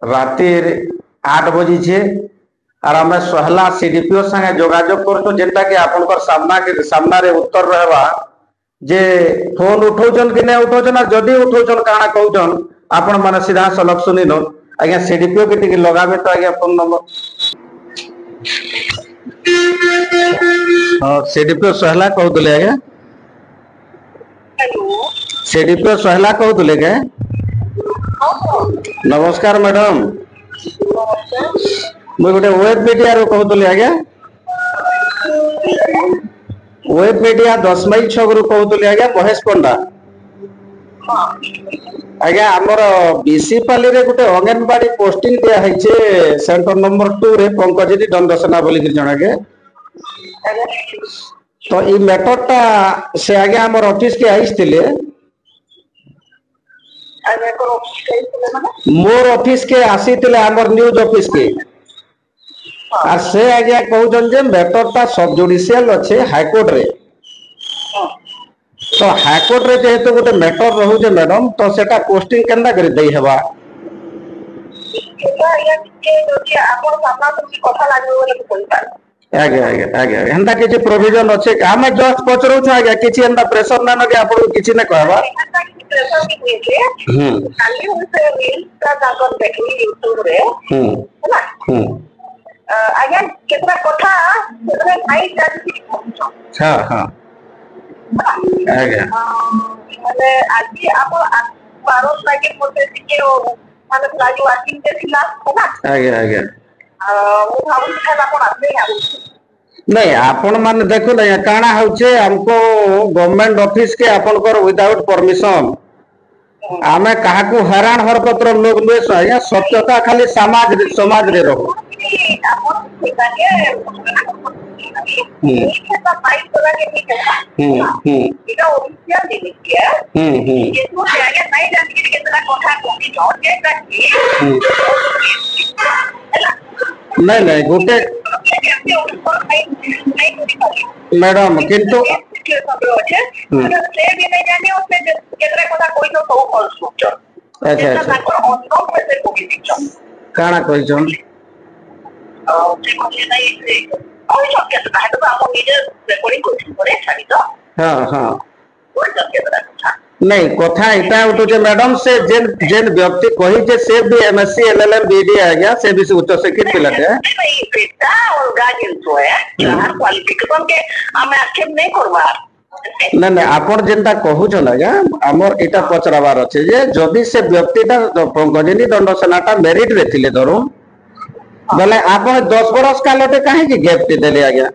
राति 8 बजी छे और हमें सहला सीडीपीओ संगे जोगाजोग करतो जेंटा कि आपनकर सामना रे उत्तर रहबा जे फोन उठौचन कि नै उठौचन और जदी उठौचन काना कहउचन आपण माने सीधा सलक सुनिनो आज्ञा सीडीपीओ के टिके लगाबे तो आज्ञा फोन नंबर हां सीडीपीओ सहला कहउतले आज्ञा हेलो सीडीपीओ सहला कहउतले के नमस्कार मैडम मुझे गोटे वेब मीडिया रो कहउतले आज्ञा वेब मीडिया 10 माइल छगरु कहउतले आज्ञा महेश पंडा आज्ञा हमर बीसीपाली रे गोटे अंगनबाड़ी पोस्टिंग दिया है छे सेंटर नंबर 2 रे पंकजजी दंडसेना बोली कि जणा के तो ई मैटर टा से आज्ञा हमर ऑफिस के आइसतिले मोर ऑफिस के आसीतिले हमर न्यूज ऑफिस के और से आज्ञा कहउजन जे मैटर ता सब जुडिशियल अच्छे हाईकोर्ट रे तो हाईकोर्ट रे जेहेतु गोटे मैटर रहू जे मैडम तो सेटा पोस्टिंग केनदा करि देई हेबा आगे आगे आगे हेंदा किछि प्रोविजन अच्छे हमें जस्ट पचरौ छ आज्ञा किछि हेंदा प्रेशर ना नगे आपन किछि न कहबा खाली उसे रील्स का जाकर देखली यूट्यूब रे हैना आज्ञा केतरा कथा सेतरे भाई जाति हां हां आज्ञा माने आज आपण 12 लागे मोते टिके माने लागी वाकिंग के थिला हैना आज्ञा आज्ञा मु भाबु था आपण आते आउ नहीं आपण माने देखो ना काना होचे हमको गवर्नमेंट ऑफिस के आपण कर विदाउट परमिशन आमे काहा को हैरान हरकत लोग नुए सया सत्यता खाली समाज रे रहो आपण सेटा के सेटा फाइट करा के ठीक है इटा ऑफिशियल दिन के ये तो आगे नहीं जान के कितना कथा कोनी जोड़ के काकी नहीं नहीं गोटे मैडम किंतु अच्छा काना कहिजन हां हां नहीं कथा इटा उठो जे मैडम से जेन जेन व्यक्ति कहि जे से भी एमएससी एलएलएम बीडी आ गया से भी उच्च शिक्षित पिलाटे नहीं बेटा और गार्डियन तो है जहां क्वालिफिकेशन के हमें आक्षेप नहीं करबा ना ना आपण जेंता कहू छ ना हमर एटा पचराबार अछि जे जदी से व्यक्तिटा पंकजनी दंडसेनाटा मेरिट रे थिले धरो बोले आपण 10 बरस कालटे काहे कि गिफ्ट देले आ गया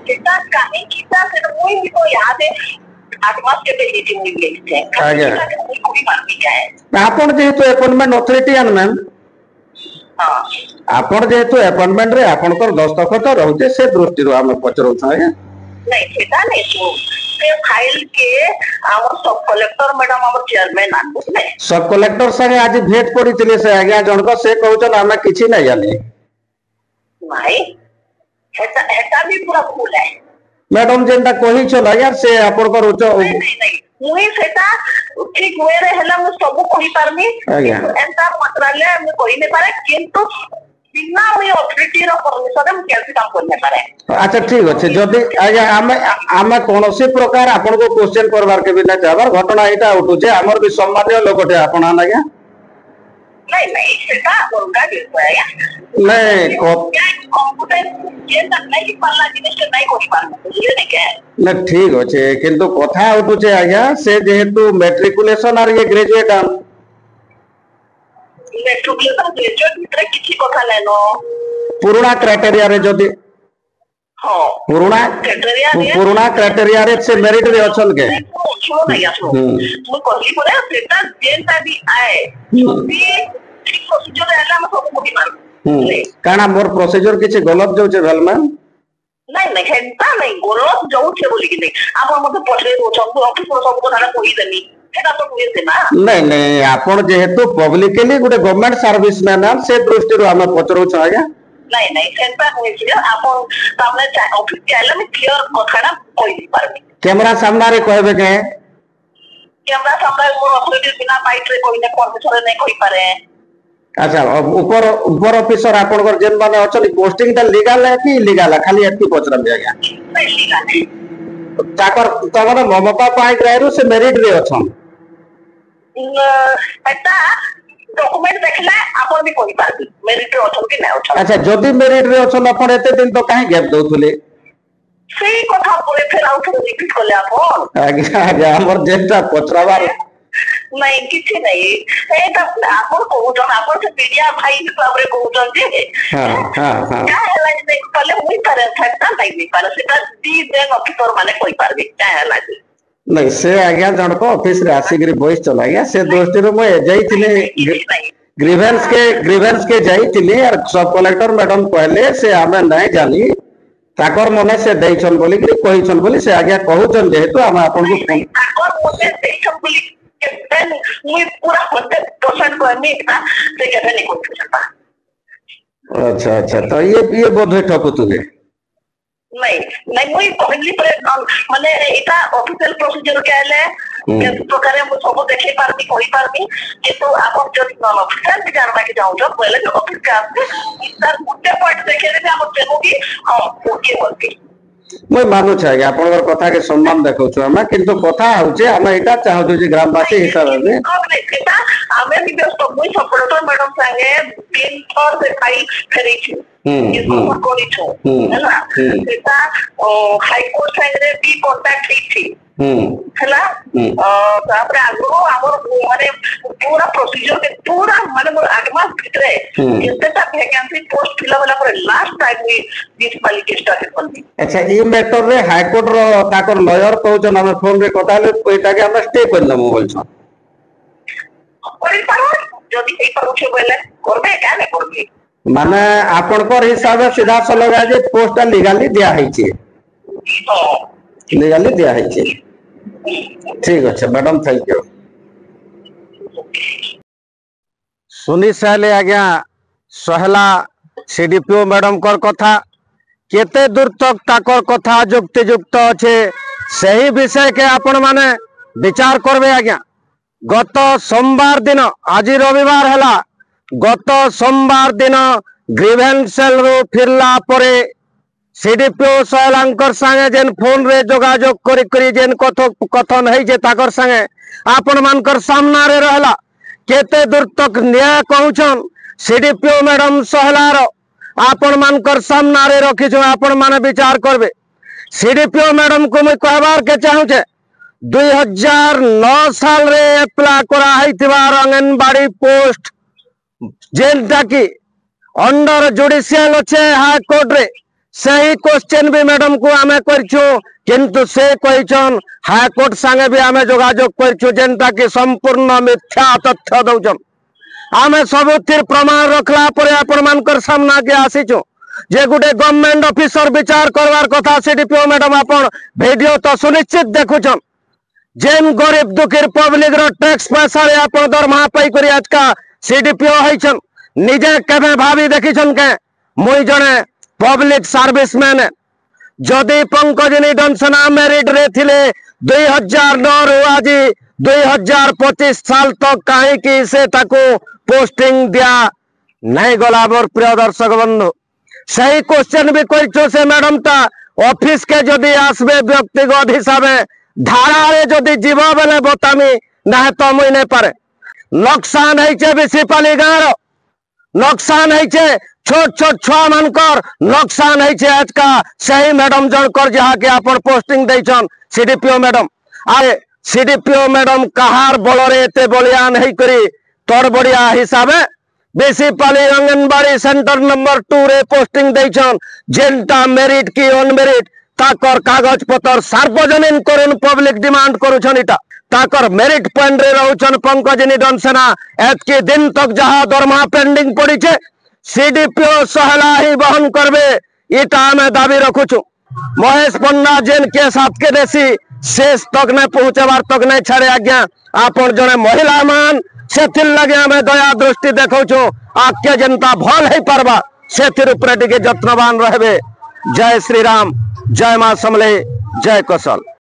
बेटा काहे कीता से कोई भी तो याद है आत्मा के मीटिंग में लिखते हैं आ गया कोई बात नहीं है आपण जेहेतु अपॉइंटमेंट अथॉरिटी आन मैम हां आपण जेहेतु अपॉइंटमेंट रे आपनकर दस्तखत रहउते से दृष्टि रो हम पचरौ छ नहीं सेटा नहीं सो से फाइल के आवर सब कलेक्टर मैडम आवर चेयरमैन आनु नहीं सब कलेक्टर संगे आज भेट पड़ीतिले से आज्ञा जनक से कहउछन हमें किछि नै जाने भाई हेटा हेटा भी पूरा भूल है मैडम जेंटा कहि छ यार से आपनकर उच्च नहीं मुई सेटा ठीक वे रे हला मु सब कहि पारमी एंता मंत्रालय मु कहि नै पारे किंतु बिना मुई अथॉरिटी रो परमिशन मु कैसे काम करने पारे अच्छा ठीक अछि जदी आज्ञा हम कोनोसी प्रकार आपन को क्वेश्चन करबार के बिना जाबर घटना एटा उठु जे हमर भी सम्माननीय लोकटे आपन आज्ञा नहीं सेटा उनका दिस है नहीं कंप्यूटर ये तक नहीं पाला जिनिस के नहीं कोइ पार बुझले ने के ना ठीक अछि किंतु कथा उठु जे आज्ञा से जेहेतु मैट्रिकुलेशन और ये ग्रेजुएट मैट्रिकुलेशन ग्रेजुएट भितर किछि कथा लेनो पुराना क्राइटेरिया रे जदी हां पुराना क्राइटेरिया रे से मेरिट रे अछन के सुनो नहीं आसो मु कहली परे सेटा जेनता भी आए भी ठीक प्रोसीजर हैला हम सब कोइ मार काना मोर प्रोसीजर किछि गलत जाउ छै भेल मैम नहीं हेंता नहीं गलत जाउ छै बोली कि नहीं आप मते पछरे दो सब ऑफिस सब को सारा कोइ देनी सेटा तो हुए थे ना नहीं आपण जेहेतु पब्लिकली गुटे गवर्नमेंट सर्विस मैन से दृष्टि रो हम पचरौ छ आज्ञा नहीं सेंटा होई छै आपण सामने ऑफिस के आइला में क्लियर कथाना कोइ दी पारबी कैमरा सामने रे कहबे के कैमरा सामने मोर अथॉरिटी बिना बाइट रे कोइ ने परमिशन नहीं कोइ पारे अच्छा ऊपर ऊपर ऑफिसर आपनकर जेन माने अछन पोस्टिंग ता लीगल है कि इलीगल है खाली एतकी पचरम आज्ञा ताकर तमरे ममता पाई रहरु से मेरिट रे अछन एटा डॉक्यूमेंट देखले आपन भी कोई पाबी मेरिट रे अछन कि नै अछन। अच्छा जदी मेरिट रे अछन अपन एते दिन तो काहे गैप दउथले सेही कथा परे फेर आउट रिपीट करले आपन आज्ञा आज्ञा हमर जेटा पचराबार नहीं किसी नहीं एटा आपन कहउछन आपन से मीडिया भाई हिसाब रे कहउछन जे हां क्या हला जे कले मुई करे था नहीं पारे सेटा दी देन ऑफिसर माने कोई पारबे क्या हला जे नहीं से आज्ञा जण को ऑफिस रे आसीगरी वॉइस चला गया से दोस्ती रो मैं जाईथिले ग्रीवेंस के जाईथिले और सब कलेक्टर मैडम कहले से हमें नहीं जानी ताकर मने से दैछन बोली कि कहिछन बोली से आज्ञा कहउछन जेहेतु हम आपन को फोन ताकर मने दैछन बोली के देन मुई पूरा 100% कहमी था से केबे नहीं कोई सकता। अच्छा अच्छा तो ये बोधे ठकुतुले नहीं नहीं मुई कहली पर माने एटा ऑफिशियल प्रोसीजर कहले के प्रकार मु सब देखै पारबी कहि पारबी किंतु आपन जति नॉन ऑफिशियल भी जानबा के जाउ तो पहले ऑफिस का सर मुद्दे पॉइंट देखे रे हम तेनो भी हां ओके बोलती मैं मानु छ कि आपनकर कथा के सम्मान देखौ छ हम किंतु कथा होचे हम एटा चाहू जे ग्रामवासी हिसाब रे एटा हमें भी व्यस्त मुई सपोर्टर मैडम संगे 3 थर से खाई फेरी छु ये कोनी छु है ना एटा हाई कोर्ट संगे भी कांटेक्ट थी हैला तापर आगो हमर माने पूरा प्रोसीजर के पूरा माने मोर आगमा भितरे केतेटा वैकेंसी पोस्ट फिल वाला पर लास्ट टाइम में म्युनिसिपैलिटी स्टार्ट करनी। अच्छा ई मैटर रे हाई कोर्ट रो ताकर लॉयर कहउछन हम फोन रे कथा ले एटा के हम स्टे करन मो बोलछन करि पारो जदी ए पारो छ बोले करबे क्या नहीं करबे माने आपनकर हिसाब से सीधा स लगा जे पोस्ट लीगली दिया है छे लीगली दिया है छे ठीक है मैडम थैंक यू सुनी साले आज्ञा सहला सीडीपीओ मैडम कर कथा केते दूर तक ताकर कथा जुक्ति युक्त अच्छे सही विषय के आपण माने विचार करबे आज्ञा। गत सोमवार दिन आज रविवार हला गत सोमवार दिन ग्रीवेंस सेल रो फिरला परे सीडीपीओ सहलांकर संगे जेन फोन रे जोगाजोग करी जेन कथन है जे ताकर संगे आपण मानकर सामना रे रहला केते दूर तक न्याय कहउछन सीडीपीओ मैडम सहलार आपण मानकर सामना रे रखिछु आपण माने विचार करबे। सीडीपीओ मैडम को मैं कहबार के चाहू छे 2009 साल रे अप्लाई करा हैतिबार आंगनबाड़ी पोस्ट जेनटा की अंडर जुडिशियल अच्छे हाई कोर्ट रे सही क्वेश्चन भी मैडम को आमे करछु किंतु से कहिछन हाई कोर्ट संगे भी आमे जोगाजोग करछु जेनटा की संपूर्ण मिथ्या तथ्य दउछन आमे सबुथिर प्रमाण रखला परे आपण मानकर सामना के आसीछु जे गुटे गवर्नमेंट ऑफिसर विचार करवार कथा सीडीपीओ मैडम आपण वीडियो तो सुनिश्चित देखुछन जेन गरीब दुखीर पब्लिक रो टैक्स पैसा रे आपण दरमाहा पाई करी आज का सीडीपीओ हैछन निजे केबे भाभी देखिछन के मुई जने पब्लिक सर्विसमैन जदि पंकजनी डंसना मेरिट रे थिले 2009 रु आज 2025 साल तक कहीं की से ताको पोस्टिंग दिया नहीं गला मोर प्रिय दर्शक बंधु सही क्वेश्चन भी करछो से मैडम ता ऑफिस के जदि आसबे व्यक्तिगत हिसाब धारा रे जदि जीव बेले बतामी ना तो मुई नहीं पारे नुकसान है बेसिपाली गाँव नुकसान है छोट छोट छुआ मानकर नुकसान है आज का सही मैडम जनकर जहाँ के अपन पोस्टिंग देछन सीडीपीओ मैडम आए सीडीपीओ मैडम कहार बलरे एते बलियान है करी तोर बढ़िया हिसाब बेसिपाली आंगनबाड़ी सेंटर नंबर 2 रे पोस्टिंग देछन जेनटा मेरिट की अनमेरिट ताकर कागज पत्र सार्वजनीन करुन पब्लिक डिमांड करुछन इटा ताकर मेरिट पॉइंट रे रहउछन पंकजनी डंसना एतके दिन तक जहाँ दरमाहा पेंडिंग पड़ी छे सीडीपीओ सहला ही बहन करबे इटा हमें दाबी रखुछु महेश पंडा जेन के साथ के देसी शेष तक नहीं पहुंचबार तक नहीं छाड़े आज्ञा आपण जने महिला मान सेथिर लगे हमें दया दृष्टि देखौछु आके जनता भल है पारबा सेथिर ऊपर टिके जत्नवान रहबे। जय श्री राम जय मां समले जय कौशल।